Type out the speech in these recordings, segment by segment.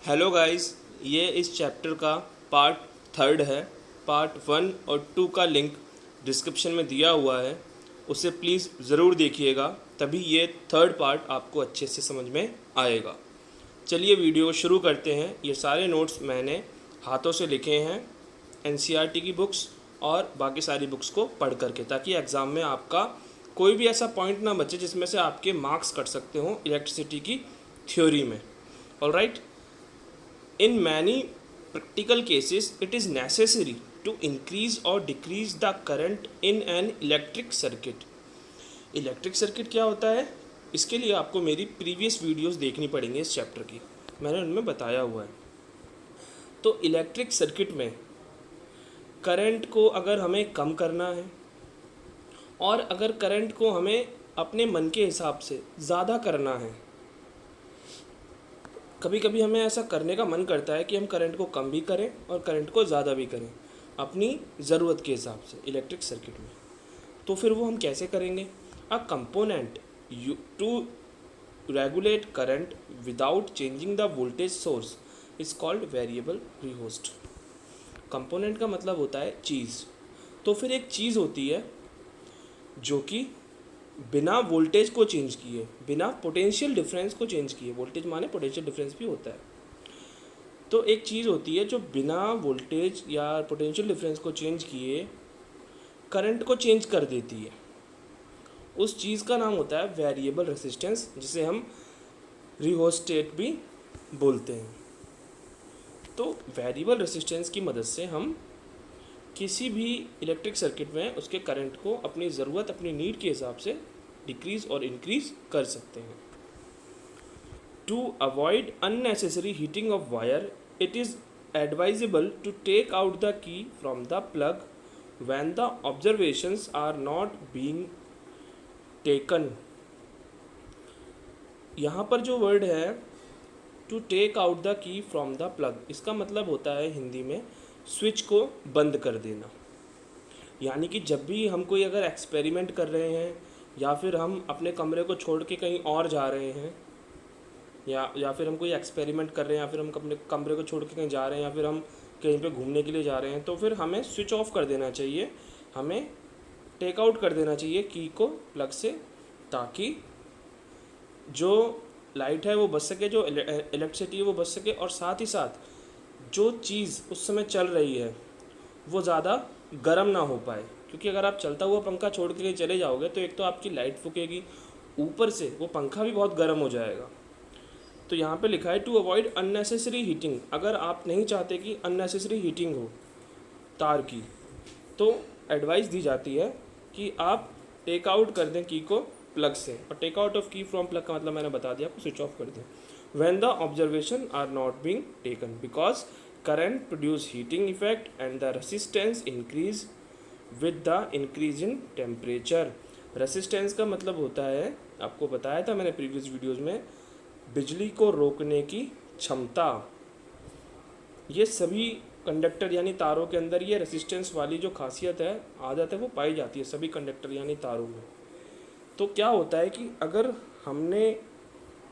Hello guys, ये इस chapter का पार्ट थर्ड है। पार्ट 1 और 2 का लिंक डिस्क्रिप्शन में दिया हुआ है, उसे प्लीज़ ज़रूर देखिएगा, तभी ये थर्ड पार्ट आपको अच्छे से समझ में आएगा। चलिए वीडियो शुरू करते हैं। ये सारे नोट्स मैंने हाथों से लिखे हैं एनसीईआरटी की बुक्स और बाकी सारी बुक्स को पढ़ करके, ताकि एग्ज़ाम में आपका कोई भी ऐसा पॉइंट ना बचे जिसमें से आपके मार्क्स कट सकते हों इलेक्ट्रिसिटी की थ्योरी में। Alright, in many practical cases it is necessary to increase or decrease the current in an electric circuit। Electric circuit क्या होता है, इसके लिए आपको मेरी प्रीवियस वीडियोस देखनी पड़ेंगी इस चैप्टर की, मैंने उनमें बताया हुआ है। तो इलेक्ट्रिक सर्किट में करंट को अगर हमें कम करना है और अगर करंट को हमें अपने मन के हिसाब से ज़्यादा करना है, कभी कभी हमें ऐसा करने का मन करता है कि हम करंट को कम भी करें और करंट को ज़्यादा भी करें अपनी ज़रूरत के हिसाब से इलेक्ट्रिक सर्किट में। तो फिर वो हम कैसे करेंगे? A component to regulate current without changing the voltage source is called variable rheostat. Component का मतलब होता है चीज़। तो फिर एक चीज़ होती है जो कि बिना वोल्टेज को चेंज किए, बिना पोटेंशियल डिफरेंस को चेंज किए, वोल्टेज माने पोटेंशियल डिफरेंस भी होता है, तो एक चीज़ होती है जो बिना वोल्टेज या पोटेंशियल डिफरेंस को चेंज किए करंट को चेंज कर देती है। उस चीज़ का नाम होता है वेरिएबल रेजिस्टेंस, जिसे हम रिहोस्टेट भी बोलते हैं। तो वेरिएबल रेजिस्टेंस की मदद से हम किसी भी इलेक्ट्रिक सर्किट में उसके करंट को अपनी ज़रूरत, अपनी नीड के हिसाब से डिक्रीज़ और इंक्रीज़ कर सकते हैं। To avoid unnecessary heating of wire, it is advisable to take out the key from the plug when the observations are not being taken. यहाँ पर जो वर्ड है to take out the key from the plug, इसका मतलब होता है हिंदी में switch को बंद कर देना। यानी कि जब भी हम कोई अगर एक्सपेरिमेंट कर रहे हैं या फिर हम अपने कमरे को छोड़ के कहीं और जा रहे हैं, या फिर हम कोई एक्सपेरिमेंट कर रहे हैं, या फिर हम अपने कमरे को छोड़ के कहीं जा रहे हैं, या फिर हम कहीं पे घूमने के लिए जा रहे हैं, तो फिर हमें स्विच ऑफ कर देना चाहिए, हमें टेक आउट कर देना चाहिए की को प्लग से, ताकि जो लाइट है वो बच सके, जो इलेक्ट्रिसिटी है वो बच सके, और साथ ही साथ जो चीज़ उस समय चल रही है वो ज़्यादा गर्म ना हो पाए। क्योंकि अगर आप चलता हुआ पंखा छोड़ के चले जाओगे तो एक तो आपकी लाइट फूकेगी, ऊपर से वो पंखा भी बहुत गर्म हो जाएगा। तो यहाँ पे लिखा है टू अवॉइड अननेसेसरी हीटिंग। अगर आप नहीं चाहते कि अननेसेसरी हीटिंग हो तार की, तो एडवाइस दी जाती है कि आप टेक आउट कर दें की को प्लग से। और टेक आउट ऑफ की फ्रॉम प्लग का मतलब मैंने बता दिया आपको, स्विच ऑफ कर दें। when the observation are not being taken because current produce heating effect and the resistance increase with the increase in temperature। resistance का मतलब होता है, आपको बताया था मैंने प्रीवियस वीडियोस में, बिजली को रोकने की क्षमता। ये सभी कंडक्टर यानी तारों के अंदर ये रेसिस्टेंस वाली जो खासियत है, आदत है, वो पाई जाती है सभी कंडक्टर यानी तारों में। तो क्या होता है कि अगर हमने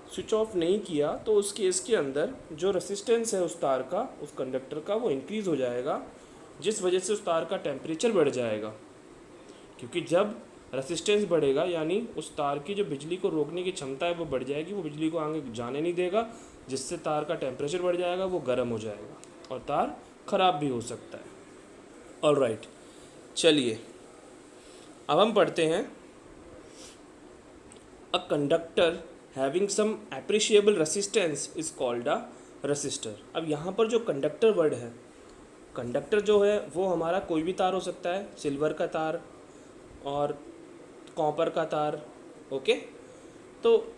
स्विच ऑफ नहीं किया तो उस केस के अंदर जो रेसिस्टेंस है उस तार का, उस कंडक्टर का, वो इंक्रीज़ हो जाएगा, जिस वजह से उस तार का टेम्परेचर बढ़ जाएगा। क्योंकि जब रेसिस्टेंस बढ़ेगा यानी उस तार की जो बिजली को रोकने की क्षमता है वो बढ़ जाएगी, वो बिजली को आगे जाने नहीं देगा, जिससे तार का टेम्परेचर बढ़ जाएगा, वो गर्म हो जाएगा और तार ख़राब भी हो सकता है। ऑलराइट, चलिए अब हम पढ़ते हैं a conductor having some appreciable resistance is called a resistor. अब यहाँ पर जो कंडक्टर वर्ड है, कंडक्टर जो है वो हमारा कोई भी तार हो सकता है, सिल्वर का तार और कॉपर का तार। ओके, तो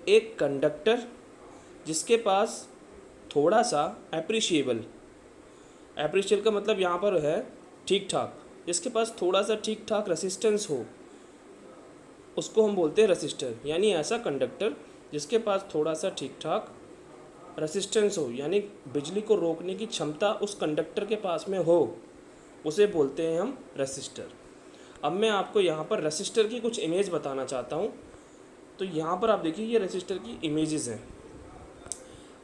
एक कंडक्टर जिसके पास थोड़ा सा एप्रिशिएबल का मतलब यहाँ पर है ठीक ठाक, जिसके पास थोड़ा सा ठीक ठाक रेसिस्टेंस हो, उसको हम बोलते हैं रेसिस्टर। यानी ऐसा कंडक्टर जिसके पास थोड़ा सा ठीक ठाक रेसिस्टेंस हो, यानी बिजली को रोकने की क्षमता उस कंडक्टर के पास में हो, उसे बोलते हैं हम रेसिस्टर। अब मैं आपको यहाँ पर रेसिस्टर की कुछ इमेज बताना चाहता हूँ। तो यहाँ पर आप देखिए, ये रेसिस्टर की इमेजेस हैं।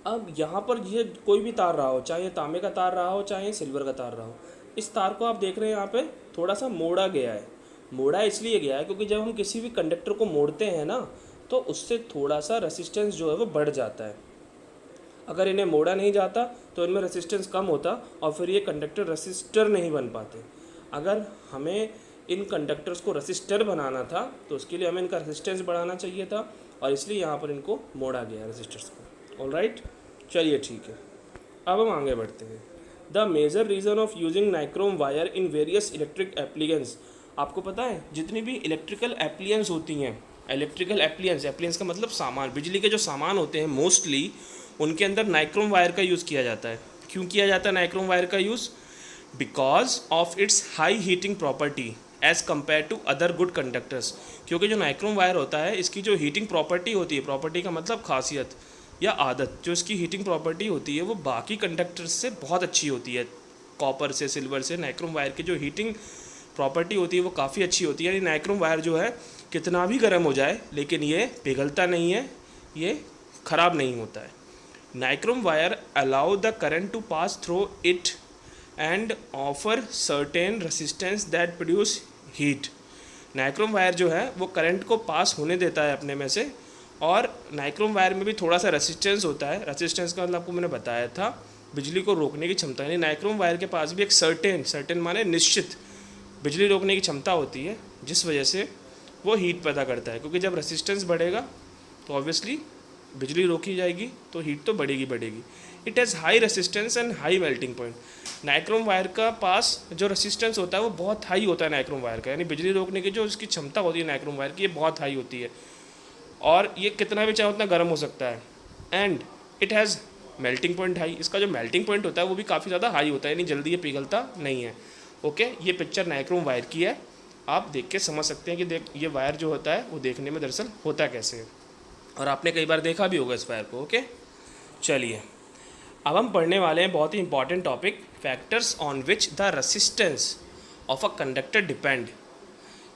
अब यहाँ पर ये कोई भी तार रहा हो, चाहे ये तांबे का तार रहा हो, चाहे ये सिल्वर का तार रहा हो, इस तार को आप देख रहे हैं यहाँ पे थोड़ा सा मोड़ा गया है। मोड़ा इसलिए गया है क्योंकि जब हम किसी भी कंडक्टर को मोड़ते हैं ना, तो उससे थोड़ा सा रेसिस्टेंस जो है वो बढ़ जाता है। अगर इन्हें मोड़ा नहीं जाता तो इनमें रेसिस्टेंस कम होता और फिर ये कंडक्टर रेसिस्टर नहीं बन पाते। अगर हमें इन कंडक्टर्स को रेसिस्टर बनाना था तो उसके लिए हमें इनका रेसिस्टेंस बढ़ाना चाहिए था, और इसलिए यहाँ पर इनको मोड़ा गया रेसिस्टर्स को। ऑलराइट, चलिए ठीक है, अब हम आगे बढ़ते हैं। The major reason of using nichrome wire in various electric appliances. आपको पता है जितनी भी इलेक्ट्रिकल एप्लियंस होती हैं, इलेक्ट्रिकल एप्लियंस का मतलब सामान, बिजली के जो सामान होते हैं मोस्टली उनके अंदर नाइक्रोम वायर का यूज़ किया जाता है। क्यों किया जाता है नाइक्रोम वायर का use? Because of its high heating property as compare to other good conductors. क्योंकि जो नाइक्रोम वायर होता है इसकी जो हीटिंग प्रॉपर्टी होती है, प्रॉपर्टी का मतलब खासियत या आदत, जो इसकी हीटिंग प्रॉपर्टी होती है वो बाकी कंडक्टर्स से बहुत अच्छी होती है। कॉपर से, सिल्वर से नाइक्रोम वायर की जो हीटिंग प्रॉपर्टी होती है वो काफ़ी अच्छी होती है। यानी नाइक्रोम वायर जो है कितना भी गर्म हो जाए लेकिन ये पिघलता नहीं है, ये ख़राब नहीं होता है। Nichrome wire allow the current to pass through it and offer certain resistance that produce heat. Nichrome wire जो है वो करंट को पास होने देता है अपने में से, और नाइक्रोम वायर में भी थोड़ा सा रेसिस्टेंस होता है। रेसिस्टेंस का मतलब आपको मैंने बताया था, बिजली को रोकने की क्षमता। यानी नाइक्रोम वायर के पास भी एक सर्टेन माने निश्चित बिजली रोकने की क्षमता होती है, जिस वजह से वो हीट पैदा करता है। क्योंकि जब रेसिस्टेंस बढ़ेगा तो ऑब्वियसली बिजली रोकी जाएगी तो हीट तो बढ़ेगी। It has high resistance and high melting point. Nichrome wire का पास जो रेसिस्टेंस होता है वो बहुत हाई होता है नाइक्रोम वायर का, यानी बिजली रोकने की जो उसकी क्षमता होती है नाइक्रोम वायर की, ये बहुत हाई होती है, और ये कितना भी चाहे उतना गर्म हो सकता है। And it has melting point high. इसका जो मेल्टिंग पॉइंट होता है वो भी काफ़ी ज़्यादा हाई होता है, यानी जल्दी ये पिघलता नहीं है। ओके, ये पिक्चर नाइक्रोम वायर की है, आप देख के समझ सकते हैं कि ये वायर जो होता है वो देखने में दरअसल होता कैसे है, और आपने कई बार देखा भी होगा इस वायर को। ओके, चलिए अब हम पढ़ने वाले हैं बहुत ही important topic, factors on which the resistance of a conductor depend.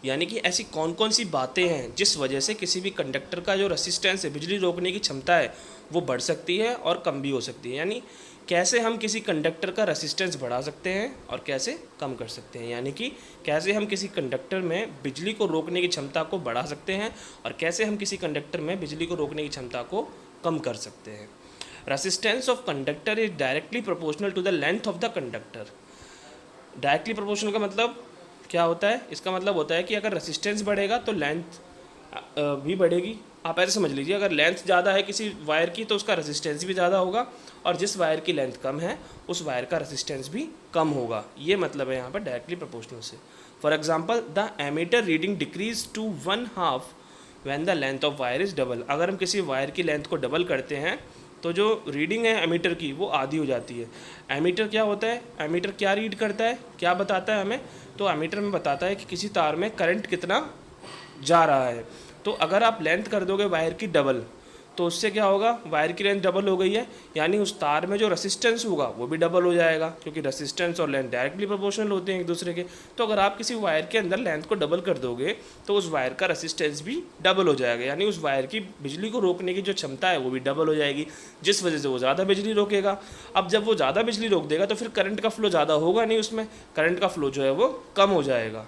यानी कि ऐसी कौन कौन सी बातें हैं जिस वजह से किसी भी कंडक्टर का जो रेसिस्टेंस है, बिजली रोकने की क्षमता है, वो बढ़ सकती है और कम भी हो सकती है। यानी कैसे हम किसी कंडक्टर का रेसिस्टेंस बढ़ा सकते हैं और कैसे कम कर सकते हैं। यानी कि कैसे हम किसी कंडक्टर में बिजली को रोकने की क्षमता को बढ़ा सकते हैं और कैसे हम किसी कंडक्टर में बिजली को रोकने की क्षमता को कम कर सकते हैं। Resistance of conductor is directly proportional to the length of the conductor. Directly proportional का मतलब क्या होता है? इसका मतलब होता है कि अगर रेसिस्टेंस बढ़ेगा तो लेंथ भी बढ़ेगी। आप ऐसे समझ लीजिए, अगर लेंथ ज़्यादा है किसी वायर की तो उसका रेसिस्टेंस भी ज़्यादा होगा, और जिस वायर की लेंथ कम है उस वायर का रेसिस्टेंस भी कम होगा। ये मतलब है यहाँ पर डायरेक्टली प्रोपोर्शनल से। For example, the ammeter reading decrease to 1/2 when the length of wire is double. अगर हम किसी वायर की लेंथ को डबल करते हैं तो जो रीडिंग है एमीटर की वो आधी हो जाती है। एमीटर क्या होता है? एमीटर क्या रीड करता है, क्या बताता है हमें? तो एमीटर में बताता है कि किसी तार में करंट कितना जा रहा है। तो अगर आप लेंथ कर दोगे वायर की डबल तो उससे क्या होगा? वायर की लेंथ डबल हो गई है, यानी उस तार में जो रेसिस्टेंस होगा वो भी डबल हो जाएगा, क्योंकि रेसिस्टेंस और लेंथ डायरेक्टली प्रोपोर्शनल होते हैं एक दूसरे के। तो अगर आप किसी वायर के अंदर लेंथ को डबल कर दोगे तो उस वायर का रेसिस्टेंस भी डबल हो जाएगा, यानी उस वायर की बिजली को रोकने की जो क्षमता है वो भी डबल हो जाएगी, जिस वजह से वो ज़्यादा बिजली रोकेगा। अब जब वो ज़्यादा बिजली रोक देगा तो फिर करंट का फ्लो ज़्यादा होगा नहीं, उसमें करंट का फ्लो जो है वो कम हो जाएगा।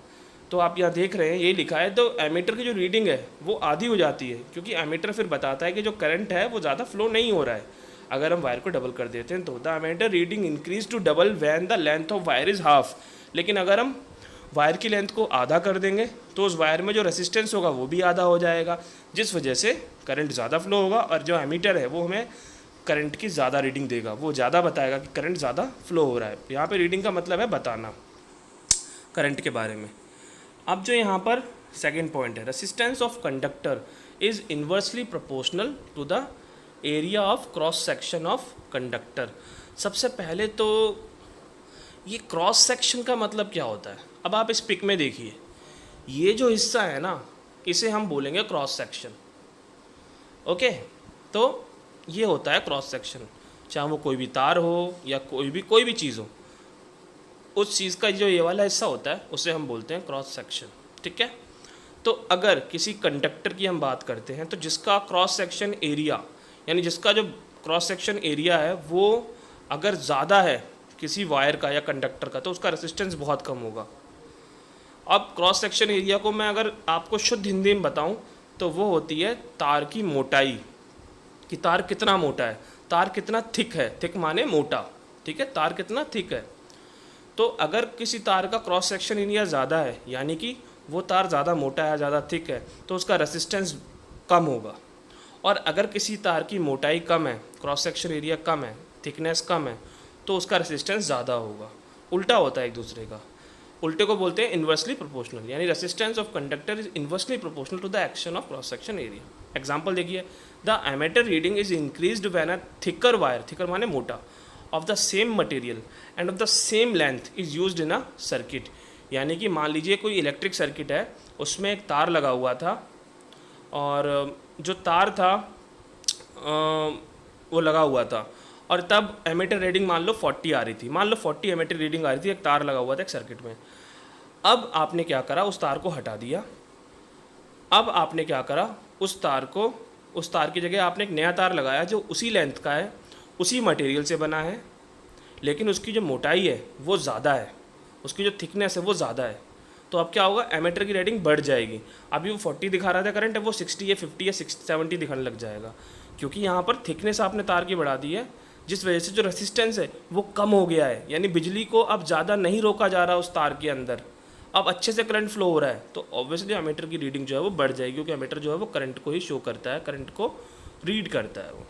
तो आप यहाँ देख रहे हैं ये लिखा है, तो एमीटर की जो रीडिंग है वो आधी हो जाती है, क्योंकि एमीटर फिर बताता है कि जो करंट है वो ज़्यादा फ्लो नहीं हो रहा है। अगर हम वायर को डबल कर देते हैं तो the ammeter reading increase to double when the length of wire is half. लेकिन अगर हम वायर की लेंथ को आधा कर देंगे तो उस वायर में जो रेसिस्टेंस होगा वो भी आधा हो जाएगा, जिस वजह से करंट ज़्यादा फ्लो होगा, और जो एमीटर है वो हमें करंट की ज़्यादा रीडिंग देगा, वो ज़्यादा बताएगा कि करंट ज़्यादा फ्लो हो रहा है। यहाँ पर रीडिंग का मतलब है बताना करंट के बारे में। अब जो यहाँ पर सेकेंड पॉइंट है, resistance of conductor is inversely proportional to the area of cross section of conductor. सबसे पहले तो ये क्रॉस सेक्शन का मतलब क्या होता है? अब आप इस पिक में देखिए, ये जो हिस्सा है ना इसे हम बोलेंगे क्रॉस सेक्शन। ओके, तो ये होता है क्रॉस सेक्शन, चाहे वो कोई भी तार हो या कोई भी चीज़ हो, उस चीज़ का जो ये वाला हिस्सा होता है उसे हम बोलते हैं क्रॉस सेक्शन। ठीक है, तो अगर किसी कंडक्टर की हम बात करते हैं तो जिसका क्रॉस सेक्शन एरिया, यानी जिसका जो क्रॉस सेक्शन एरिया है वो अगर ज़्यादा है किसी वायर का या कंडक्टर का तो उसका रेसिस्टेंस बहुत कम होगा। अब क्रॉस सेक्शन एरिया को मैं अगर आपको शुद्ध हिंदी में बताऊं तो वो होती है तार की मोटाई, कि तार कितना मोटा है, तार कितना थिक है, थिक माने मोटा, ठीक है, तार कितना थिक है। तो अगर किसी तार का क्रॉस सेक्शन एरिया ज़्यादा है यानी कि वो तार ज़्यादा मोटा है, ज़्यादा थिक है, तो उसका रेसिस्टेंस कम होगा। और अगर किसी तार की मोटाई कम है, क्रॉस सेक्शन एरिया कम है, थिकनेस कम है, तो उसका रेसिस्टेंस ज़्यादा होगा। उल्टा होता है एक दूसरे का, उल्टे को बोलते हैं इन्वर्सली प्रोपोर्शनल, यानी resistance of conductor is inversely proportional to the action of cross section area. Example देखिए, the ammeter reading is increased when a thicker wire, thicker माने मोटा, of the same material and of the same length is used in a circuit. यानी कि मान लीजिए कोई electric circuit है, उसमें एक तार लगा हुआ था और जो तार था वो लगा हुआ था और तब एमीटर रीडिंग मान लो 40 आ रही थी, मान लो 40 एमीटर रीडिंग आ रही थी, एक तार लगा हुआ था एक सर्किट में। अब आपने क्या करा, उस तार को हटा दिया। अब आपने क्या करा, उस तार की जगह आपने एक नया तार लगाया जो उसी लेंथ का है, उसी मटेरियल से बना है, लेकिन उसकी जो मोटाई है वो ज़्यादा है, उसकी जो थिकनेस है वो ज़्यादा है। तो अब क्या होगा, एमीटर की रीडिंग बढ़ जाएगी। अभी वो 40 दिखा रहा था करंट, है वो 60 या 50 या 70 दिखाने लग जाएगा, क्योंकि यहाँ पर थिकनेस आपने तार की बढ़ा दी है, जिस वजह से जो रेसिस्टेंस है वो कम हो गया है। यानी बिजली को अब ज़्यादा नहीं रोका जा रहा उस तार के अंदर, अब अच्छे से करंट फ्लो हो रहा है। तो ऑब्वियसली एमीटर की रीडिंग जो है वो बढ़ जाएगी, क्योंकि एमीटर जो है वो करंट को ही शो करता है, करंट को रीड करता है वो।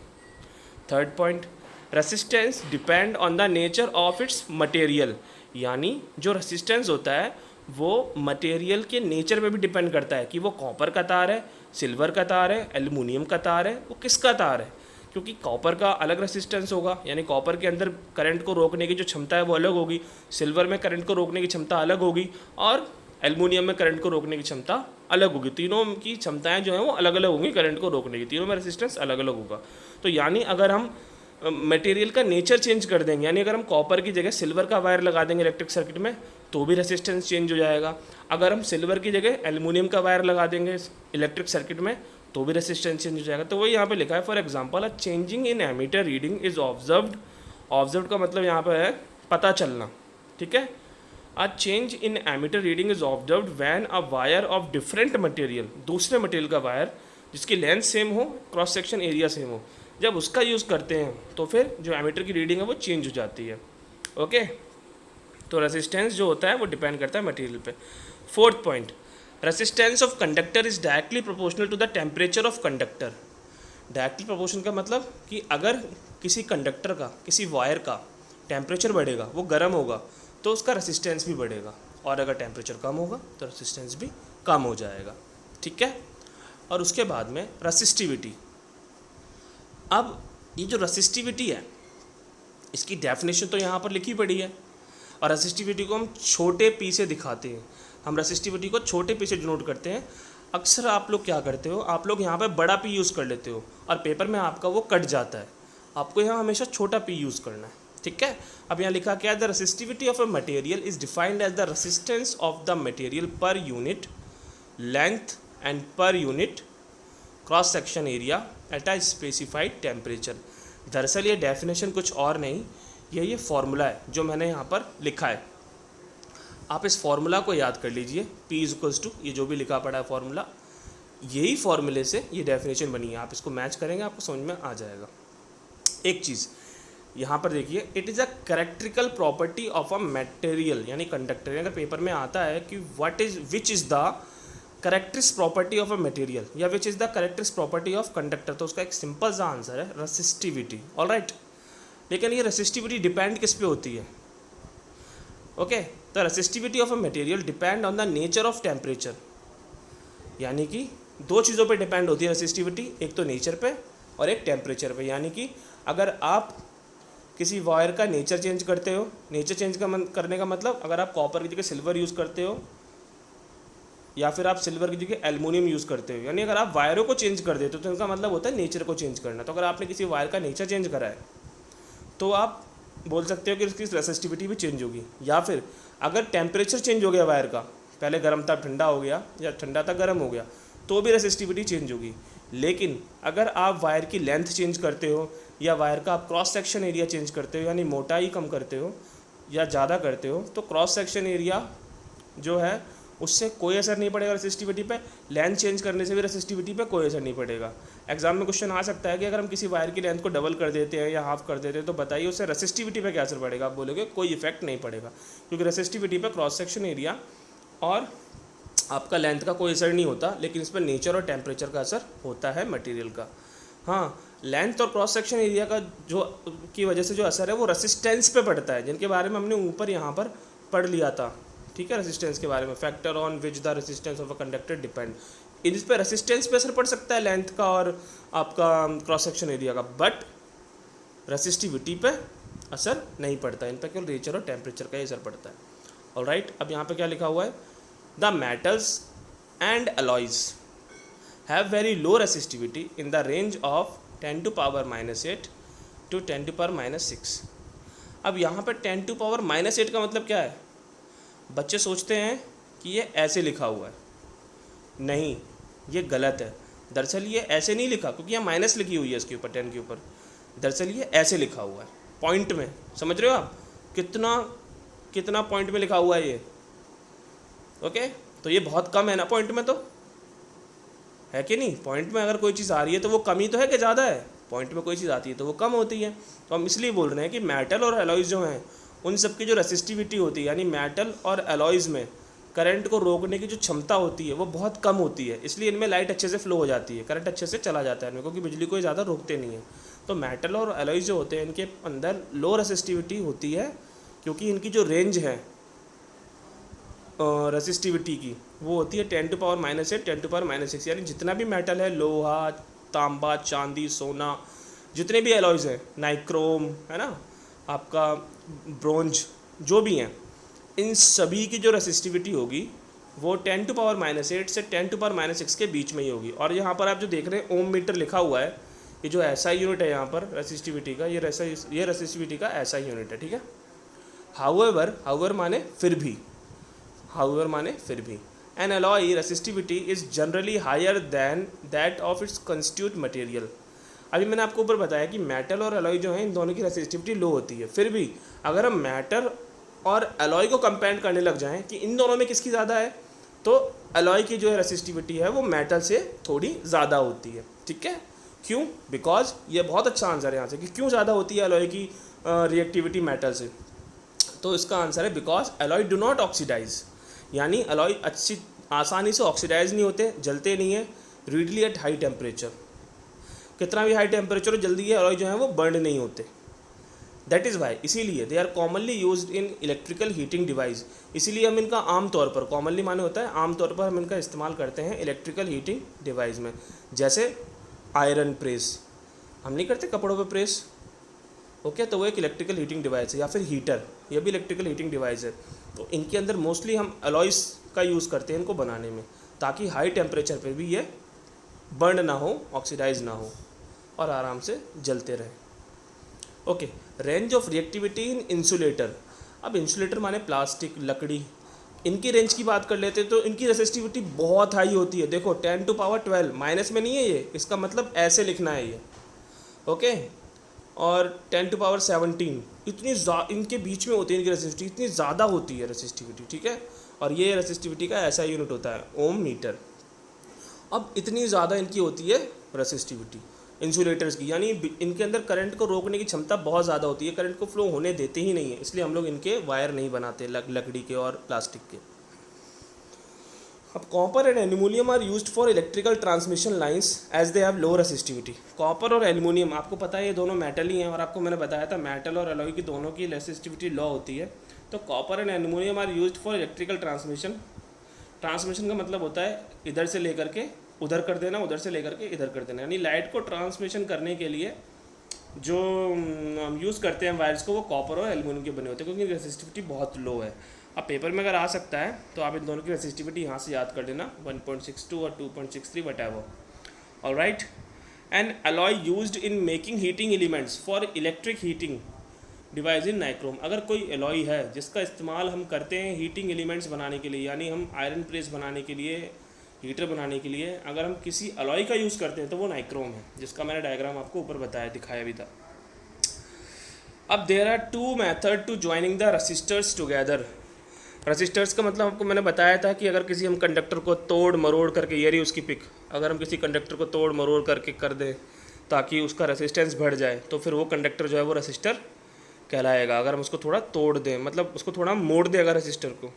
Third point, resistance depend on the nature of its material, यानी जो रेसिस्टेंस होता है वो मटेरियल के नेचर पे भी डिपेंड करता है कि वो कॉपर का तार है, सिल्वर का तार है, एल्युमिनियम का तार है, वो किसका तार है। क्योंकि कॉपर का अलग रेसिस्टेंस होगा, यानी कॉपर के अंदर करंट को रोकने की जो क्षमता है वो अलग होगी, सिल्वर में करंट को रोकने की क्षमता अलग होगी, और एल्युमिनियम में करंट को रोकने की क्षमता अलग होगी। तीनों की क्षमताएं जो हैं वो अलग अलग होंगी करंट को रोकने की, तीनों में रेसिस्टेंस अलग अलग होगा। तो यानी अगर हम मटेरियल का नेचर चेंज कर देंगे, यानी अगर हम कॉपर की जगह सिल्वर का वायर लगा देंगे इलेक्ट्रिक सर्किट में तो भी रेसिस्टेंस चेंज हो जाएगा। अगर हम सिल्वर की जगह एल्युमिनियम का वायर लगा देंगे इलेक्ट्रिक सर्किट में तो भी रेसिस्टेंस चेंज हो जाएगा। तो वही यहाँ पे लिखा है, for example a changing in ammeter reading is observed, observed का मतलब यहाँ पे है पता चलना, ठीक है। A change in ammeter reading is observed when a wire of different material, दूसरे मटेरियल का वायर जिसकी लेंथ सेम हो, क्रॉस सेक्शन एरिया सेम हो, जब उसका यूज़ करते हैं तो फिर जो एमीटर की रीडिंग है वो चेंज हो जाती है। ओके, तो रेसिस्टेंस जो होता है वो डिपेंड करता है मटेरियल पे। Fourth point, resistance of conductor is directly proportional to the temperature of conductor. Directly proportional का मतलब कि अगर किसी कंडक्टर का, किसी वायर का टेम्परेचर बढ़ेगा, वो गर्म होगा, तो उसका रेसिस्टेंस भी बढ़ेगा, और अगर टेम्परेचर कम होगा तो रेसिस्टेंस भी कम हो जाएगा, ठीक है। और उसके बाद में रेसिस्टिविटी। अब ये जो रेसिस्टिविटी है इसकी डेफिनेशन तो यहाँ पर लिखी पड़ी है, और रेसिस्टिविटी को हम छोटे पी से दिखाते हैं, हम रेसिस्टिविटी को छोटे पी से डिनोट करते हैं। अक्सर आप लोग क्या करते हो, आप लोग यहाँ पे बड़ा पी यूज़ कर लेते हो और पेपर में आपका वो कट जाता है, आपको यहाँ हमेशा छोटा पी यूज़ करना है, ठीक है। अब यहाँ लिखा क्या है, the resistivity of a material is defined as the resistance of the material per unit length and per unit cross section area at a specified temperature. दरअसल ये डेफिनेशन कुछ और नहीं, ये फॉर्मूला है जो मैंने यहाँ पर लिखा है। आप इस फॉर्मूला को याद कर लीजिए, P इक्वल्स टू ये जो भी लिखा पड़ा है फॉर्मूला, यही फॉर्मूले से ये डेफिनेशन बनी है। आप इसको मैच करेंगे आपको समझ में आ जाएगा। एक चीज़ यहाँ पर देखिए, it is a characteristic property of a material, यानी कंडक्टर। अगर पेपर में आता है कि which is the characteristic property of a material या which is the characteristic property of conductor, तो उसका एक सिंपल सा आंसर है रेसिस्टिविटी। ऑलराइट, लेकिन ये रेसिस्टिविटी डिपेंड किस पे होती है? Okay, the resistivity of a material depend on the nature of temperature, यानी कि दो चीज़ों पे डिपेंड होती है रेसिस्टिविटी, एक तो नेचर पे और एक टेम्परेचर पे। यानी कि अगर आप किसी वायर का नेचर चेंज करते हो, नेचर चेंज करने का मतलब अगर आप कॉपर की जगह सिल्वर यूज़ करते हो या फिर आप सिल्वर की जगह एल्युमिनियम यूज़ करते हो, यानी अगर आप वायरों को चेंज कर देते हो तो इनका मतलब होता है नेचर को चेंज करना। तो अगर आपने किसी वायर का नेचर चेंज करा है तो आप बोल सकते हो कि उसकी रेसिस्टिविटी भी चेंज होगी। या फिर अगर टेम्परेचर चेंज हो गया वायर का, पहले गर्म था ठंडा हो गया या ठंडा था गर्म हो गया, तो भी रेसिस्टिविटी चेंज होगी। लेकिन अगर आप वायर की लेंथ चेंज करते हो या वायर का आप क्रॉस सेक्शन एरिया चेंज करते हो, यानी मोटाई कम करते हो या ज़्यादा करते हो, तो क्रॉस सेक्शन एरिया जो है उससे कोई असर नहीं पड़ेगा रेसिस्टिविटी पे। लेंथ चेंज करने से भी रेसिस्टिविटी पे कोई असर नहीं पड़ेगा। एग्जाम में क्वेश्चन आ सकता है कि अगर हम किसी वायर की लेंथ को डबल कर देते हैं या हाफ कर देते हैं तो बताइए उससे रेसिस्टिविटी पे क्या असर पड़ेगा। आप बोलोगे कोई इफेक्ट नहीं पड़ेगा, क्योंकि रेसिस्टिविटी पे क्रॉस सेक्शन एरिया और आपका लेंथ का कोई असर नहीं होता, लेकिन इस पर नेचर और टेम्परेचर का असर होता है मटेरियल का। हाँ, लेंथ और क्रॉस सेक्शन एरिया का जो की वजह से जो असर है वो रेसिस्टेंस पे पड़ता है, जिनके बारे में हमने ऊपर यहाँ पर पढ़ लिया था। ठीक है, रेसिस्टेंस के बारे में, factor on which the resistance of a conductor depend. इस पर रेसिस्टेंस पे असर पड़ सकता है लेंथ का और आपका क्रॉस सेक्शन एरिया का, बट रेसिस्टिविटी पे असर नहीं पड़ता। इन पर केवल नेचर और टेम्परेचर का ही असर पड़ता है। ऑलराइट, अब यहाँ पे क्या लिखा हुआ है, the metals and alloys have very low resistivity in the range of 10⁻⁸ to 10⁻⁶। अब यहाँ पर 10⁻⁸ का मतलब क्या है? बच्चे सोचते हैं कि ये ऐसे लिखा हुआ है, नहीं, ये गलत है। दरअसल ये ऐसे नहीं लिखा, क्योंकि यहाँ माइनस लिखी हुई है इसके ऊपर, 10 के ऊपर। दरअसल ये ऐसे लिखा हुआ है पॉइंट में, समझ रहे हो आप कितना पॉइंट में लिखा हुआ है ये। ओके, तो ये बहुत कम है ना पॉइंट में, तो है कि नहीं? पॉइंट में अगर कोई चीज़ आ रही है तो वो कम ही तो है कि ज़्यादा है? पॉइंट में कोई चीज़ आती है तो वो कम होती है। तो हम इसलिए बोल रहे हैं कि मेटल और एलॉयज़ जो हैं उन सब की जो रेसिस्टिविटी होती है, यानी मेटल और एलॉयज़ में करंट को रोकने की जो क्षमता होती है वो बहुत कम होती है, इसलिए इनमें लाइट अच्छे से फ्लो हो जाती है, करंट अच्छे से चला जाता है इनमें, क्योंकि बिजली को ज़्यादा रोकते नहीं है। तो मेटल और एलॉयज़ जो होते हैं इनके अंदर लो रेसिस्टिविटी होती है, क्योंकि इनकी जो रेंज है रेसिस्टिविटी की वो होती है 10⁻⁸ 10⁻⁶, यानी जितना भी मेटल है, लोहा, तांबा, चांदी, सोना, जितने भी एलॉयज़ हैं, नाइक्रोम है ना, आपका ब्रोंज, जो भी हैं, इन सभी की जो रेसिस्टिविटी होगी वो 10⁻⁸ से 10⁻⁶ के बीच में ही होगी। और यहाँ पर आप जो देख रहे हैं ओम मीटर लिखा हुआ है, ये जो ऐसा यूनिट है यहाँ पर रेसिस्टिविटी का, ये रेसिस्टिविटी का ऐसा यूनिट है। ठीक है, हाउएवर माने फिर भी, an alloy resistivity is generally higher than that of its constitute material. अभी मैंने आपको ऊपर बताया कि मेटल और एलॉय जो हैं इन दोनों की रेसिस्टिविटी लो होती है, फिर भी अगर हम मेटल और एलॉय को कंपेयर करने लग जाएं कि इन दोनों में किसकी ज़्यादा है, तो एलॉय की जो रेसिस्टिविटी है वो मेटल से थोड़ी ज़्यादा होती है। ठीक है, क्यों? बिकॉज ये बहुत अच्छा आंसर है यहाँ से कि क्यों ज़्यादा होती है एलॉय की रिएक्टिविटी मेटल से। तो इसका आंसर है because alloy do not oxidize, यानी एलॉय अच्छी आसानी से ऑक्सीडाइज नहीं होते, जलते नहीं है, रीडली एट हाई टेम्परेचर। कितना भी हाई टेम्परेचर हो, जल्दी ये एलॉय जो है वो बर्न नहीं होते। दैट इज़ वाई, इसीलिए they are commonly used in electrical heating device. इसीलिए हम इनका आमतौर पर, कॉमनली माने होता है आमतौर पर, हम इनका इस्तेमाल करते हैं इलेक्ट्रिकल हीटिंग डिवाइस में। जैसे आयरन प्रेस, हम नहीं करते कपड़ों पे प्रेस, ओके, तो वो एक इलेक्ट्रिकल हीटिंग डिवाइस है। या फिर हीटर, ये भी इलेक्ट्रिकल हीटिंग डिवाइस है। तो इनके अंदर मोस्टली हम एलॉयस का यूज़ करते हैं इनको बनाने में, ताकि हाई टेम्परेचर पर भी ये बर्न ना हो, ऑक्सीडाइज ना हो और आराम से जलते रहे। Okay, range of reactivity in insulator. अब इंसुलेटर माने प्लास्टिक, लकड़ी, इनकी रेंज की बात कर लेते हैं तो इनकी रेसिस्टिविटी बहुत हाई होती है। देखो 10⁻12, माइनस में नहीं है ये, इसका मतलब ऐसे लिखना है ये, ओके, और 10⁻17, इनके बीच में होती है इनकी रेसिस्टिविटी, इतनी ज़्यादा होती है रेसिस्टिविटी। ठीक है, और ये रेसिस्टिविटी का ऐसा यूनिट होता है ओम मीटर। अब इतनी ज़्यादा इनकी होती है रेसिस्टिविटी इंसुलेटर्स की, यानी इनके अंदर करंट को रोकने की क्षमता बहुत ज़्यादा होती है, करंट को फ्लो होने देते ही नहीं है, इसलिए हम लोग इनके वायर नहीं बनाते लकड़ी के और प्लास्टिक के। अब copper and aluminium are used for electrical transmission lines as they have low resistivity. Copper और एल्यूमिनियम, आपको पता है ये दोनों मेटल ही हैं, और आपको मैंने बताया था मेटल और एलॉय की दोनों की रेसिस्टिविटी लो होती है। तो copper and aluminium are used for electrical transmission का मतलब होता है इधर से लेकर के उधर कर देना, उधर से लेकर के इधर कर देना, यानी लाइट को ट्रांसमिशन करने के लिए जो हम यूज़ करते हैं वायर्स को, वो कॉपर और एल्यूमिनियम के बने होते हैं, क्योंकि रेसिस्टिविटी बहुत लो है। अब पेपर में अगर आ सकता है तो आप इन दोनों की रेसिस्टिविटी यहाँ से याद कर देना, 1.62 और 2.63 whatever। Alright, N alloy used in making heating elements for electric heating device in nichrome. अगर कोई एलॉय है जिसका इस्तेमाल हम करते हैं हीटिंग एलिमेंट्स बनाने के लिए, यानी हम आयरन प्रेस बनाने के लिए, हीटर बनाने के लिए, अगर हम किसी एलॉय का यूज़ करते हैं तो वो नाइक्रोम है, जिसका मैंने डायग्राम आपको ऊपर बताया, दिखाया भी था। अब there are two method to joining the resistors together. Resistors का मतलब आपको मैंने बताया था कि अगर किसी हम कंडक्टर को तोड़ मरोड़ करके, ये रही उसकी पिक, अगर हम किसी कंडक्टर को तोड़ मरोड़ करके कर दें ताकि उसका रेसिस्टेंस बढ़ जाए तो फिर वो कंडक्टर जो है वो रजिस्टर कहलाएगा। अगर हम उसको थोड़ा तोड़ दें, मतलब उसको थोड़ा मोड़ दें, अगर रजिस्टर को,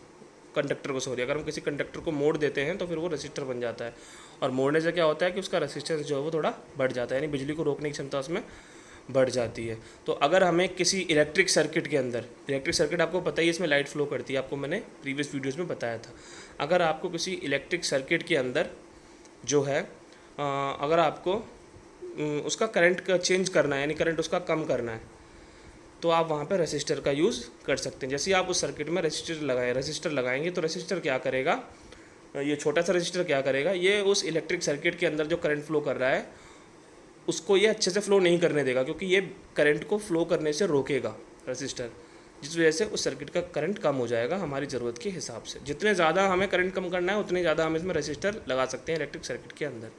कंडक्टर को सॉरी, अगर हम किसी कंडक्टर को मोड़ देते हैं तो फिर वो रजिस्टर बन जाता है। और मोड़ने से क्या होता है कि उसका रेसिस्टेंस जो है वो थोड़ा बढ़ जाता है, यानी बिजली को रोकने की क्षमता उसमें बढ़ जाती है। तो अगर हमें किसी इलेक्ट्रिक सर्किट के अंदर, इलेक्ट्रिक सर्किट आपको पता ही है, इसमें लाइट फ्लो करती है, आपको मैंने प्रीवियस वीडियोस में बताया था। अगर आपको किसी इलेक्ट्रिक सर्किट के अंदर जो है अगर आपको उसका करंट का चेंज करना है, यानी करंट उसका कम करना है, तो आप वहाँ पे रेसिस्टर का यूज़ कर सकते हैं। जैसे आप उस सर्किट में रेसिस्टर लगाएंगे तो रेसिस्टर क्या करेगा, ये छोटा सा रेसिस्टर क्या करेगा, ये उस इलेक्ट्रिक सर्किट के अंदर जो करंट फ्लो कर रहा है उसको ये अच्छे से फ्लो नहीं करने देगा, क्योंकि ये करंट को फ्लो करने से रोकेगा रेसिस्टर, जिस वजह से उस सर्किट का करंट कम हो जाएगा हमारी ज़रूरत के हिसाब से। जितने ज़्यादा हमें करंट कम करना है उतने ज़्यादा हम इसमें रेसिस्टर लगा सकते हैं इलेक्ट्रिक सर्किट के अंदर।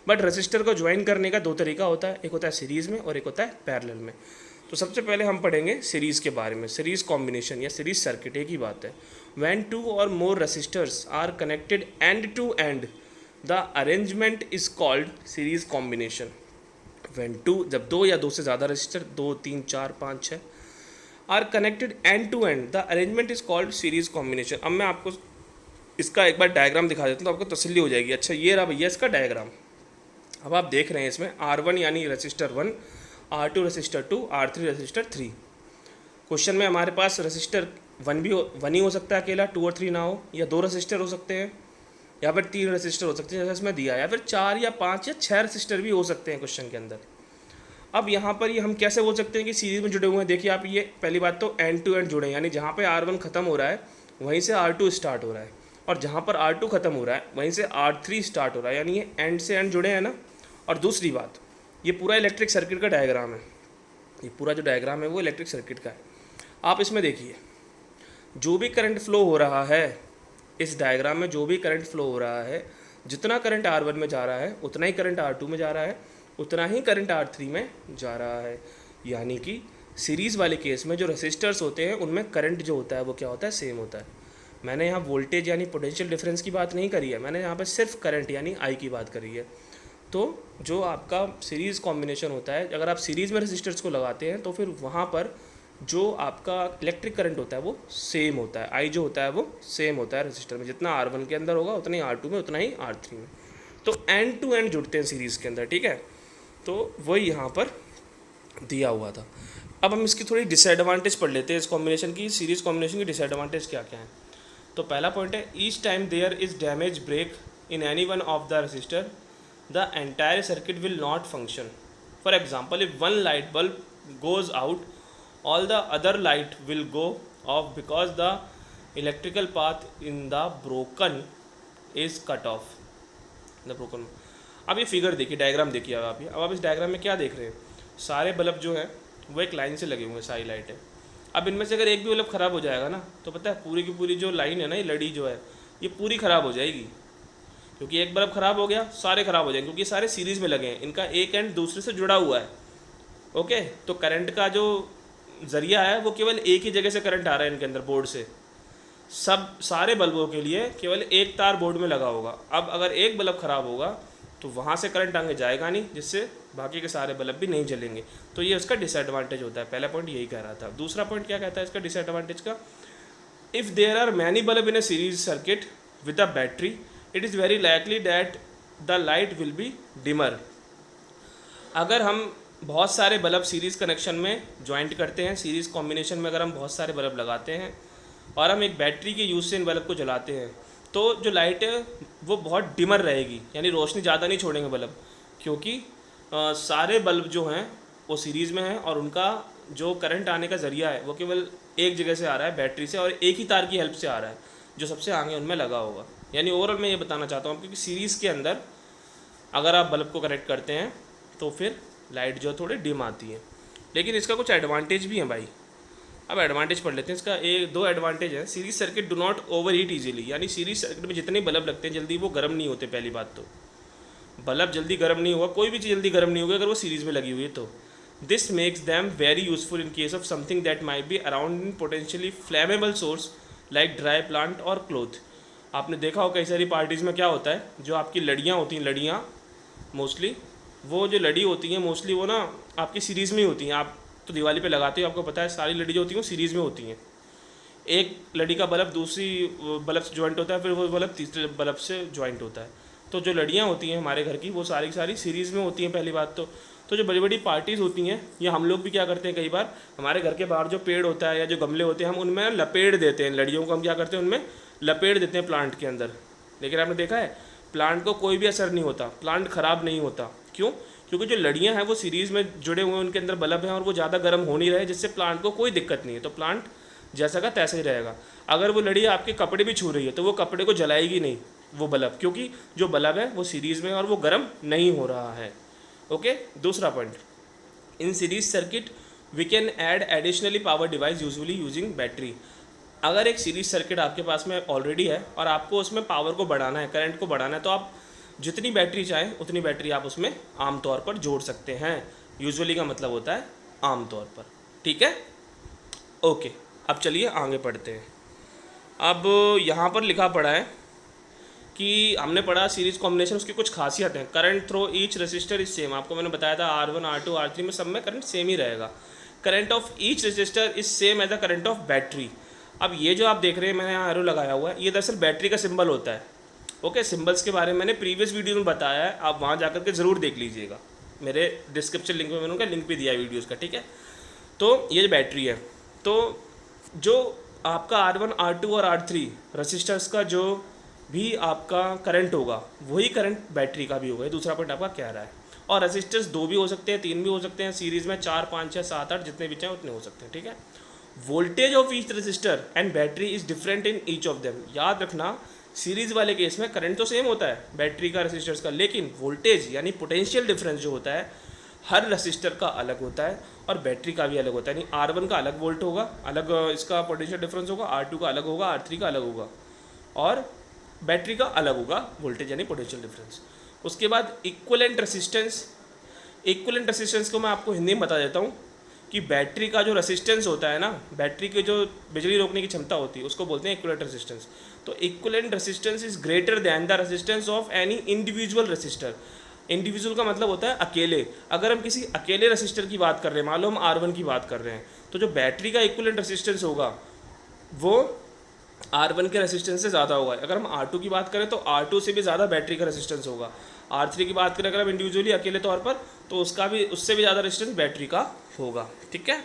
बट रेसिस्टर को ज्वाइन करने का दो तरीका होता है, एक होता है सीरीज़ में और एक होता है पैरेलल में। तो सबसे पहले हम पढ़ेंगे सीरीज़ के बारे में। सीरीज़ कॉम्बिनेशन या सीरीज़ सर्किट एक ही बात है। When two or more resistors are connected end to end the arrangement is called series combination. When two, जब दो या दो से ज़्यादा resistor, 2 3 4 5 6 are connected end to end, the arrangement is called series combination. अब मैं आपको इसका एक बार डायग्राम दिखा देता हूँ तो आपको तसल्ली हो जाएगी। अच्छा ये रहा भैया इसका डायग्राम। अब आप देख रहे हैं इसमें R1 यानी resistor 1, R2 resistor 2, R3 resistor 3। Question में हमारे पास रेसिस्टर 1 ही हो सकता है अकेला, 2 और 3 ना हो, या 2 रेसिस्टर हो सकते हैं, या फिर 3 रेसिस्टर हो सकते हैं जैसे इसमें दिया है, या फिर 4 या 5 या 6 रेसिस्टर भी हो सकते हैं क्वेश्चन के अंदर। अब यहाँ पर ये हम कैसे बोल सकते हैं कि सीरीज में जुड़े हुए हैं। देखिए आप, ये पहली बात तो एंड टू एंड जुड़े हैं, यानी जहाँ पे R1 खत्म हो रहा है वहीं से R2 स्टार्ट हो रहा है, और जहाँ पर R2 खत्म हो रहा है वहीं से R3 स्टार्ट हो रहा है, यानी ये एंड से एंड जुड़े हैं ना। और दूसरी बात, ये पूरा इलेक्ट्रिक सर्किट का डायग्राम है, ये पूरा जो डायग्राम है वो इलेक्ट्रिक सर्किट का है। आप इसमें देखिए जो भी करंट फ्लो हो रहा है, इस डायग्राम में जो भी करंट फ्लो हो रहा है, जितना करंट R1 में जा रहा है उतना ही करंट R2 में जा रहा है, उतना ही करंट R3 में जा रहा है। यानी कि सीरीज़ वाले केस में जो रेसिस्टर्स होते हैं उनमें करंट जो होता है वो क्या होता है, सेम होता है। मैंने यहाँ वोल्टेज यानी पोटेंशियल डिफरेंस की बात नहीं करी है, मैंने यहाँ पर सिर्फ करंट यानी I की बात करी है। तो जो आपका सीरीज़ कॉम्बिनेशन होता है, अगर आप सीरीज़ में रेसिस्टर्स को लगाते हैं तो फिर वहाँ पर जो आपका इलेक्ट्रिक करंट होता है वो सेम होता है, I जो होता है वो सेम होता है रेसिस्टर में, जितना R1 के अंदर होगा उतना ही R2 में, उतना ही R3 में। तो एंड टू एंड जुड़ते हैं सीरीज़ के अंदर, ठीक है। तो वही यहाँ पर दिया हुआ था। अब हम इसकी थोड़ी डिसएडवांटेज पढ़ लेते हैं इस कॉम्बिनेशन की, सीरीज़ कॉम्बिनेशन की डिसएडवांटेज क्या क्या है। तो पहला पॉइंट है, each time there is damage break in any one of the resistor the entire circuit will not function. For example, if one light bulb goes out, all the other light will go off because the electrical path in the broken is cut off. The broken. अब ये figure देखिए, diagram देखिए अब आप इस diagram में क्या देख रहे हैं, सारे बल्ब जो है वो एक लाइन से लगे हुए हैं, सारी लाइटें। अब इनमें से अगर एक भी बल्ब ख़राब हो जाएगा ना तो पता है पूरी की पूरी जो लाइन है ना, ये लड़ी जो है ये पूरी ख़राब हो जाएगी, क्योंकि एक बल्ब खराब हो गया सारे खराब हो जाएंगे, क्योंकि सारे सीरीज़ में लगे हैं, इनका एक एंड दूसरे से जुड़ा हुआ है। ओके, तो करंट का जो ज़रिया है वो केवल एक ही जगह से करंट आ रहा है इनके अंदर, बोर्ड से। सब सारे बल्बों के लिए केवल एक तार बोर्ड में लगा होगा। अब अगर एक बल्ब ख़राब होगा तो वहाँ से करंट आगे जाएगा नहीं, जिससे बाकी के सारे बल्ब भी नहीं जलेंगे। तो ये उसका डिसएडवांटेज होता है। पहला पॉइंट यही कह रहा था। दूसरा पॉइंट क्या कहता है इसका डिसएडवांटेज का, if there are many bulb in a series circuit with a battery, it is very likely that the light will be dimmer. अगर हम बहुत सारे बल्ब सीरीज़ कनेक्शन में ज्वाइंट करते हैं, सीरीज़ कॉम्बिनेशन में अगर हम बहुत सारे बल्ब लगाते हैं और हम एक बैटरी के यूज़ से इन बल्ब को जलाते हैं, तो जो लाइट है वो बहुत डिमर रहेगी, यानी रोशनी ज़्यादा नहीं छोड़ेंगे बल्ब, क्योंकि सारे बल्ब जो हैं वो सीरीज़ में हैं और उनका जो करंट आने का ज़रिया है वो केवल एक जगह से आ रहा है, बैटरी से, और एक ही तार की हेल्प से आ रहा है जो सबसे आगे उनमें लगा होगा। यानी ओवरऑल मैं ये बताना चाहता हूँ, क्योंकि सीरीज़ के अंदर अगर आप बल्ब को कनेक्ट करते हैं तो फिर लाइट जो थोड़ी डिम आती है। लेकिन इसका कुछ एडवांटेज भी हैं भाई। अब एडवांटेज पढ़ लेते हैं इसका। एक दो एडवांटेज है। Series circuit do not over heat easily, यानी सीरीज सर्किट में जितने बल्ब लगते हैं जल्दी वो गर्म नहीं होते। पहली बात तो बल्ब जल्दी गर्म नहीं होगा, कोई भी चीज़ जल्दी गर्म नहीं होगी अगर वो सीरीज़ में लगी हुई है तो। This makes them very useful in case of something that might be around in potentially flammable source like dry plant और क्लोथ। आपने देखा हो कई सारी पार्टीज़ में क्या होता है, जो आपकी लड़ियाँ होती हैं, लड़ियाँ मोस्टली वो जो लड़ी होती हैं मोस्टली वो ना आपकी सीरीज़ में ही होती हैं। आप तो दिवाली पे लगाते हो, आपको पता है सारी लड़ी जो होती हैं वो सीरीज़ में होती हैं। एक लड़ी का बल्ब दूसरी बल्ब से ज्वाइंट होता है, फिर वो बल्ब तीसरे बल्ब से ज्वाइंट होता है। तो जो लड़ियाँ होती हैं हमारे घर की वो सारी सारी सीरीज़ में होती हैं पहली बात तो जो बड़ी बड़ी पार्टीज़ होती हैं या हम लोग भी क्या करते हैं, कई बार हमारे घर के बाहर जो पेड़ होता है या जो गमले होते हैं हम उनमें लपेट देते हैं, लड़ियों को हम क्या करते हैं उनमें लपेट देते हैं प्लांट के अंदर। लेकिन आपने देखा है प्लांट को कोई भी असर नहीं होता, प्लांट ख़राब नहीं होता। क्यों? क्योंकि जो लड़ियाँ हैं वो सीरीज़ में जुड़े हुए हैं, उनके अंदर बल्ब हैं और वो ज़्यादा गर्म हो नहीं रहे, जिससे प्लांट को कोई दिक्कत नहीं है। तो प्लांट जैसा का तैसा ही रहेगा। अगर वो लड़ी आपके कपड़े भी छू रही है तो वो कपड़े को जलाएगी नहीं वो बल्ब, क्योंकि जो बल्ब है वो सीरीज़ में और वो गर्म नहीं हो रहा है। ओके, दूसरा point, in series circuit we can add additionally power device usually using battery. अगर एक सीरीज सर्किट आपके पास में ऑलरेडी है और आपको उसमें पावर को बढ़ाना है, करंट को बढ़ाना है, तो आप जितनी बैटरी चाहें उतनी बैटरी आप उसमें आमतौर पर जोड़ सकते हैं। यूजुअली का मतलब होता है आमतौर पर। ठीक है, ओके, अब चलिए आगे पढ़ते हैं। अब यहाँ पर लिखा पड़ा है कि हमने पढ़ा सीरीज कॉम्बिनेशन, उसकी कुछ खासियत है। Current throw each resistor is same, आपको मैंने बताया था R1 R2 R3 में सब में करंट सेम ही रहेगा। Current of each resistor is same as the current of battery. अब ये जो आप देख रहे हैं मैंने यहाँ एरो लगाया हुआ है, ये दरअसल बैटरी का सिंबल होता है। ओके, सिंबल्स के बारे में मैंने प्रीवियस वीडियो में बताया है, आप वहाँ जाकर के ज़रूर देख लीजिएगा, मेरे डिस्क्रिप्शन लिंक में मैंने उनका लिंक भी दिया है वीडियोज़ का। ठीक है, तो ये जो बैटरी है, तो जो आपका R1 R2 और R3 रेसिस्टर्स का जो भी आपका करंट होगा वही करंट बैटरी का भी होगा। ये दूसरा पॉइंट आपका कह रहा है। और रेसिस्टर्स 2 भी हो सकते हैं, 3 भी हो सकते हैं, सीरीज़ में 4 5 6 7 8 जितने भी चाहें उतने हो सकते हैं। ठीक है, voltage of each resistor and battery is different in each of them. याद रखना, सीरीज़ वाले केस में करंट तो सेम होता है बैटरी का रेसिस्टर्स का, लेकिन वोल्टेज यानी पोटेंशियल डिफरेंस जो होता है हर रेसिस्टर का अलग होता है और बैटरी का भी अलग होता है। यानी R1 का अलग वोल्ट होगा, अलग इसका पोटेंशियल डिफरेंस होगा, R2 का अलग होगा, R3 का अलग होगा और बैटरी का अलग होगा वोल्टेज यानी पोटेंशियल डिफरेंस। उसके बाद इक्विवेलेंट रेसिस्टेंस। इक्विवेलेंट रेसिस्टेंस को मैं आपको हिंदी में बता देता हूँ कि बैटरी का जो रेसिस्टेंस होता है ना, बैटरी की जो बिजली रोकने की क्षमता होती है उसको बोलते हैं इक्विवेलेंट रेसिस्टेंस। तो equivalent resistance is greater than the resistance of any individual resistor. Individual का मतलब होता है अकेले। अगर हम किसी अकेले रेसिस्टर की बात कर रहे हैं, मान लो हम R1 की बात कर रहे हैं, तो जो बैटरी का इक्विवेलेंट रेसिस्टेंस होगा वो R1 के रेसिस्टेंस से ज़्यादा होगा। अगर हम R2 की बात करें तो R2 से भी ज़्यादा बैटरी का रेसिस्टेंस होगा। R3 की बात करें अगर हम इंडिविजुअली अकेले तौर पर, तो उसका भी उससे भी ज़्यादा रेसिस्टेंस बैटरी का होगा। ठीक है,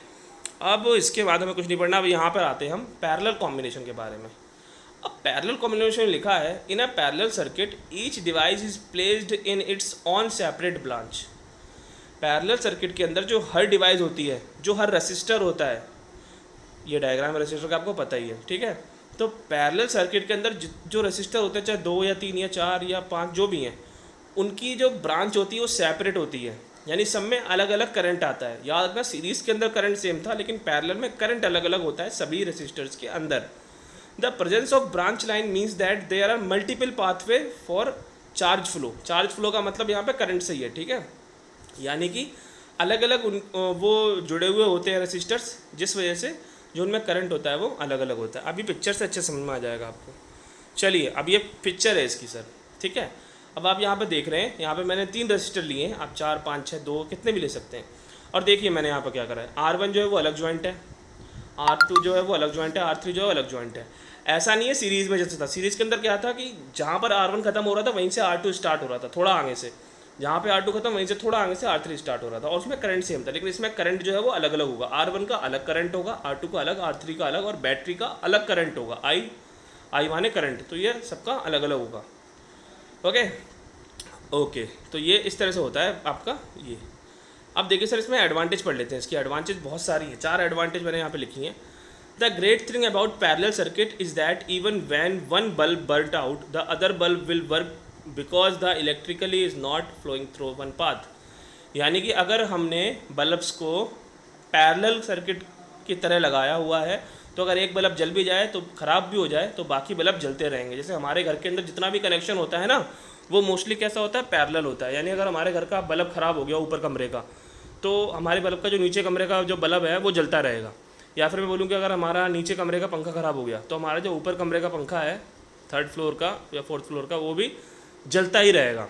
अब इसके बाद हमें कुछ नहीं पढ़ना। अब यहाँ पर आते हैं हम पैरेलल कॉम्बिनेशन के बारे में। अब पैरेलल कॉम्बिनेशन लिखा है, in a parallel circuit each device is placed in its own separate branch. Parallel circuit के अंदर जो हर डिवाइस होती है, जो हर रेसिस्टर होता है, ये डायग्राम रेसिस्टर का आपको पता ही है। ठीक है, तो पैरेलल सर्किट के अंदर जो रेसिस्टर होते हैं, चाहे 2 या 3 या 4 या 5 जो भी हैं, उनकी जो ब्रांच होती है वो सेपरेट होती है, यानी सब में अलग अलग करंट आता है। याद रखना, सीरीज़ के अंदर करंट सेम था लेकिन पैरेलल में करंट अलग अलग होता है सभी रेसिस्टर्स के अंदर। The presence of branch line means that there are multiple pathway for charge flow. Charge flow का मतलब यहाँ पे करंट से ही है। ठीक है, यानी कि अलग अलग वो जुड़े हुए होते हैं रेसिस्टर्स, जिस वजह से जो उनमें करंट होता है वो अलग अलग होता है। अभी पिक्चर से अच्छे समझ में आ जाएगा आपको। चलिए, अब ये पिक्चर है इसकी सर। ठीक है, अब आप यहाँ पे देख रहे हैं, यहाँ पे मैंने 3 रेसिस्टर लिए हैं, आप 4 5 6 2 कितने भी ले सकते हैं। और देखिए मैंने यहाँ पर क्या करा है, R1 जो है वो अलग जॉइंट है, R2 जो है वो अलग जॉइंट है, R3 जो है अलग जॉइंट है। ऐसा नहीं है सीरीज़ में जैसे था। सीरीज़ के अंदर क्या था कि जहाँ पर R1 खत्म हो रहा था वहीं से R2 स्टार्ट हो रहा था, थोड़ा आगे से। जहाँ पे R2 खत्म वहीं से थोड़ा आगे से R3 स्टार्ट हो रहा था और उसमें करंट सेम था। लेकिन इसमें करंट जो है वो अलग अलग होगा। R1 का अलग करंट होगा, R2 का अलग, R3 का अलग और बैटरी का अलग करंट होगा। आई माने करंट, तो ये सबका अलग अलग होगा। ओके, तो ये इस तरह से होता है आपका ये। अब देखिए सर, इसमें एडवांटेज पढ़ लेते हैं। इसकी एडवांटेज बहुत सारी है, 4 एडवांटेज मैंने यहाँ पे लिखी हैं। The great thing about parallel circuit is that even when one bulb burnt out the other bulb will work because the electrically is not flowing through one path. यानी कि अगर हमने बल्ब्स को पैरेलल सर्किट की तरह लगाया हुआ है तो अगर एक बल्ब जल भी जाए तो ख़राब भी हो जाए तो बाकी बल्ब जलते रहेंगे। जैसे हमारे घर के अंदर जितना भी कनेक्शन होता है ना, वो मोस्टली कैसा होता है, पैरेलल होता है। यानी अगर हमारे घर का बल्ब ख़राब हो गया ऊपर कमरे का, तो हमारे बल्ब का जो नीचे कमरे का जो बल्ब है वो जलता रहेगा। या फिर मैं बोलूँ कि अगर हमारा नीचे कमरे का पंखा ख़राब हो गया तो हमारा जो ऊपर कमरे का पंखा है 3rd फ्लोर का या 4th फ्लोर का वो भी जलता ही रहेगा,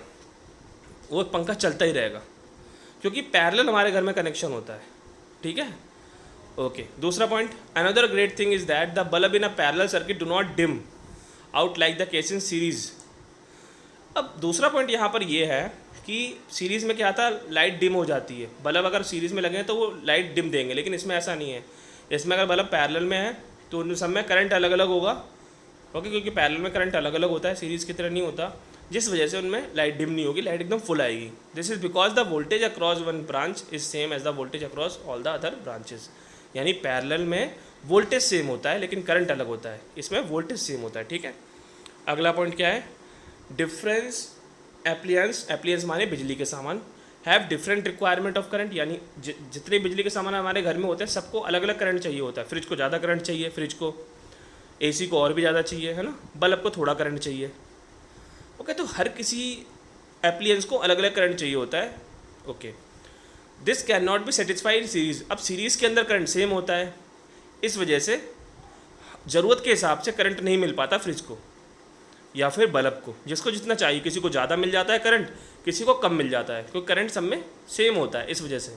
वो पंखा चलता ही रहेगा, क्योंकि पैरेलल हमारे घर में कनेक्शन होता है। ठीक है, ओके। दूसरा point, another great thing is that the bulb in a parallel circuit do not dim out like the case in series. अब दूसरा पॉइंट यहाँ पर ये है कि सीरीज़ में क्या आता है, लाइट डिम हो जाती है। बल्ब अगर सीरीज़ में लगे हैं तो वो लाइट डिम देंगे, लेकिन इसमें ऐसा नहीं है। इसमें अगर बल्ब पैरेलल में है तो उन सब में करंट अलग अलग होगा, ओके, क्योंकि पैरेलल में करंट अलग अलग होता है, सीरीज़ की तरह नहीं होता, जिस वजह से उनमें लाइट डिम नहीं होगी, लाइट एकदम फुल आएगी। This is because the voltage across one branch is same as the voltage across all the other branches. यानी पैरेलल में वोल्टेज सेम होता है लेकिन करंट अलग होता है, इसमें वोल्टेज सेम होता है। ठीक है, अगला पॉइंट क्या है, डिफरेंस एप्लियंस, एप्लियंस माने बिजली के सामान, have different requirement of current. यानी जितने बिजली के सामान हमारे घर में होते हैं सबको अलग अलग करंट चाहिए होता है। फ्रिज को ज़्यादा करंट चाहिए, फ्रिज को, एसी को और भी ज़्यादा चाहिए, है ना, बल्ब को थोड़ा करंट चाहिए, ओके। तो हर किसी एप्लियंस को अलग अलग करंट चाहिए होता है, okay. This can not be satisfied in series. अब सीरीज़ के अंदर करंट सेम होता है, इस वजह से ज़रूरत के हिसाब से करंट नहीं मिल पाता फ्रिज को या फिर बल्ब को, जिसको जितना चाहिए। किसी को ज़्यादा मिल जाता है करंट, किसी को कम मिल जाता है, क्योंकि करंट सब में सेम होता है। इस वजह से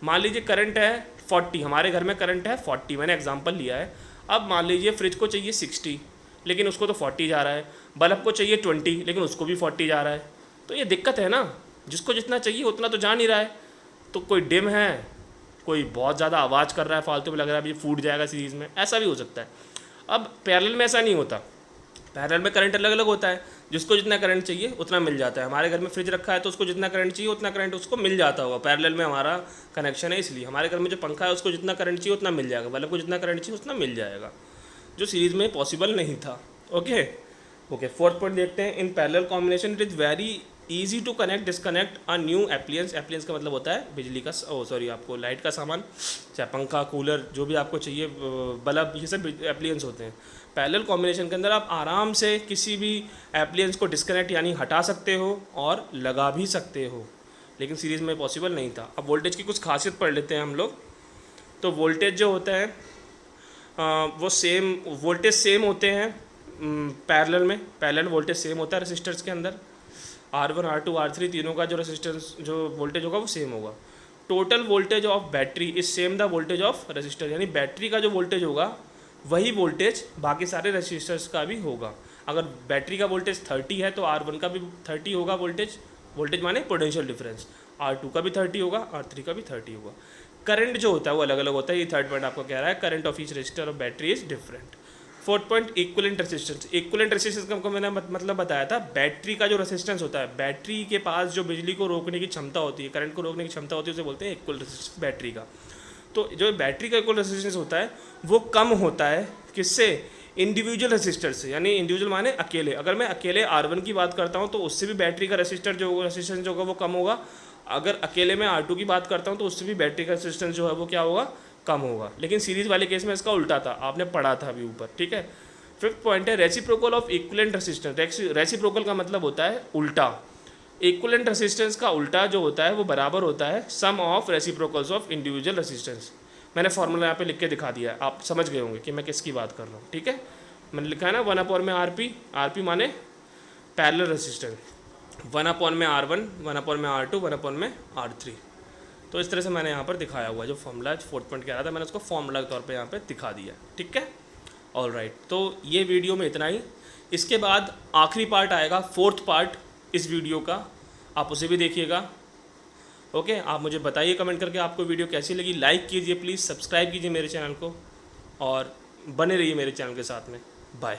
मान लीजिए करंट है 40, हमारे घर में करंट है 40, मैंने एग्जांपल लिया है। अब मान लीजिए फ्रिज को चाहिए 60 लेकिन उसको तो 40 जा रहा है, बल्ब को चाहिए 20 लेकिन उसको भी 40 जा रहा है। तो ये दिक्कत है ना, जिसको जितना चाहिए उतना तो जा नहीं रहा है। तो कोई डिम है, कोई बहुत ज़्यादा आवाज़ कर रहा है, फालतू में लग रहा है अभी फूट जाएगा सीरीज़ में, ऐसा भी हो सकता है। अब पैरेलल में ऐसा नहीं होता, पैरेलल में करंट अलग अलग होता है, जिसको जितना करंट चाहिए उतना मिल जाता है। हमारे घर में फ्रिज रखा है तो उसको जितना करंट चाहिए उतना करंट उसको मिल जाता होगा, पैरेलल में हमारा कनेक्शन है, इसलिए हमारे घर में जो पंखा है उसको जितना करंट चाहिए उतना मिल जाएगा, बल्ब को जितना करंट चाहिए उतना मिल जाएगा, जो सीरीज़ में पॉसिबल नहीं था। ओके ओके, 4th पॉइंट देखते हैं, in parallel combination it is very easy to connect disconnect a new appliances. Appliances का मतलब होता है बिजली का, सॉरी आपको लाइट का सामान, चाहे पंखा, कूलर, जो भी आपको चाहिए, बल्ब, ये सब एप्लियंस होते हैं। पैरेलल कॉम्बिनेशन के अंदर आप आराम से किसी भी एप्लियंस को डिस्कनेक्ट यानी हटा सकते हो और लगा भी सकते हो, लेकिन सीरीज़ में पॉसिबल नहीं था। अब वोल्टेज की कुछ खासियत पढ़ लेते हैं हम लोग। तो वोल्टेज जो होता है वो सेम, वोल्टेज सेम होते हैं पैरेलल में, पैरेलल वोल्टेज सेम होता है रेसिस्टर्स के अंदर। R1 R2 R3 तीनों का जो रेसिस्टेंस जो वोल्टेज होगा वो सेम होगा। Total voltage of battery is same the voltage of resistor, यानी बैटरी का जो वोल्टेज होगा वही वोल्टेज बाकी सारे रेसिस्टर्स का भी होगा। अगर बैटरी का वोल्टेज 30 है तो R1 का भी 30 होगा वोल्टेज, वोल्टेज माने पोटेंशियल डिफरेंस, R2 का भी 30 होगा, R3 का भी 30 होगा। करंट जो होता है वो अलग अलग होता है, ये 3rd पॉइंट आपको कह रहा है, current of each resistor of battery is different. 4th point, equivalent resistance. Equivalent resistance का मैंने मतलब बताया था, बैटरी का जो रेजिस्टेंस होता है, बैटरी के पास जो बिजली को रोकने की क्षमता होती है, करंट को रोकने की क्षमता होती है, उसे बोलते हैं इक्वल रेजिस्टेंस बैटरी का। तो जो बैटरी का इक्वल रेजिस्टेंस होता है वो कम होता है किससे, इंडिविजुअल रेजिस्टर से, यानी इंडिविजुअल माने अकेले। अगर मैं अकेले R1 की बात करता हूँ तो उससे भी बैटरी का रेजिस्टर जो होगा, रेजिस्टेंस जो होगा वो कम होगा। अगर अकेले मैं R2 की बात करता हूँ तो उससे भी बैटरी का रेजिस्टेंस जो है वो क्या होगा, कम होगा। लेकिन सीरीज़ वाले केस में इसका उल्टा था, आपने पढ़ा था अभी ऊपर, ठीक है। 5th पॉइंट है reciprocal of equivalent resistance. Reciprocal का मतलब होता है उल्टा, इक्विवेलेंट रेजिस्टेंस का उल्टा जो होता है वो बराबर होता है sum of reciprocals of individual resistance. मैंने फॉर्मूला यहाँ पे लिख के दिखा दिया है, आप समझ गए होंगे कि मैं किसकी बात कर रहा हूँ, ठीक है। मैंने लिखा है ना 1/RP, RP माने parallel resistance, 1/R1, 1/R2, 1/R3। तो इस तरह से मैंने यहाँ पर दिखाया हुआ जो फॉर्मूला 4th पॉइंट कह रहा था, मैंने उसको फॉर्मूला के तौर पे यहाँ पे दिखा दिया, ठीक है। ऑल राइट, तो ये वीडियो में इतना ही। इसके बाद आखिरी पार्ट आएगा, 4th पार्ट इस वीडियो का, आप उसे भी देखिएगा, ओके। आप मुझे बताइए कमेंट करके आपको वीडियो कैसी लगी, लाइक कीजिए प्लीज़, सब्सक्राइब कीजिए मेरे चैनल को और बने रहिए मेरे चैनल के साथ में। बाय।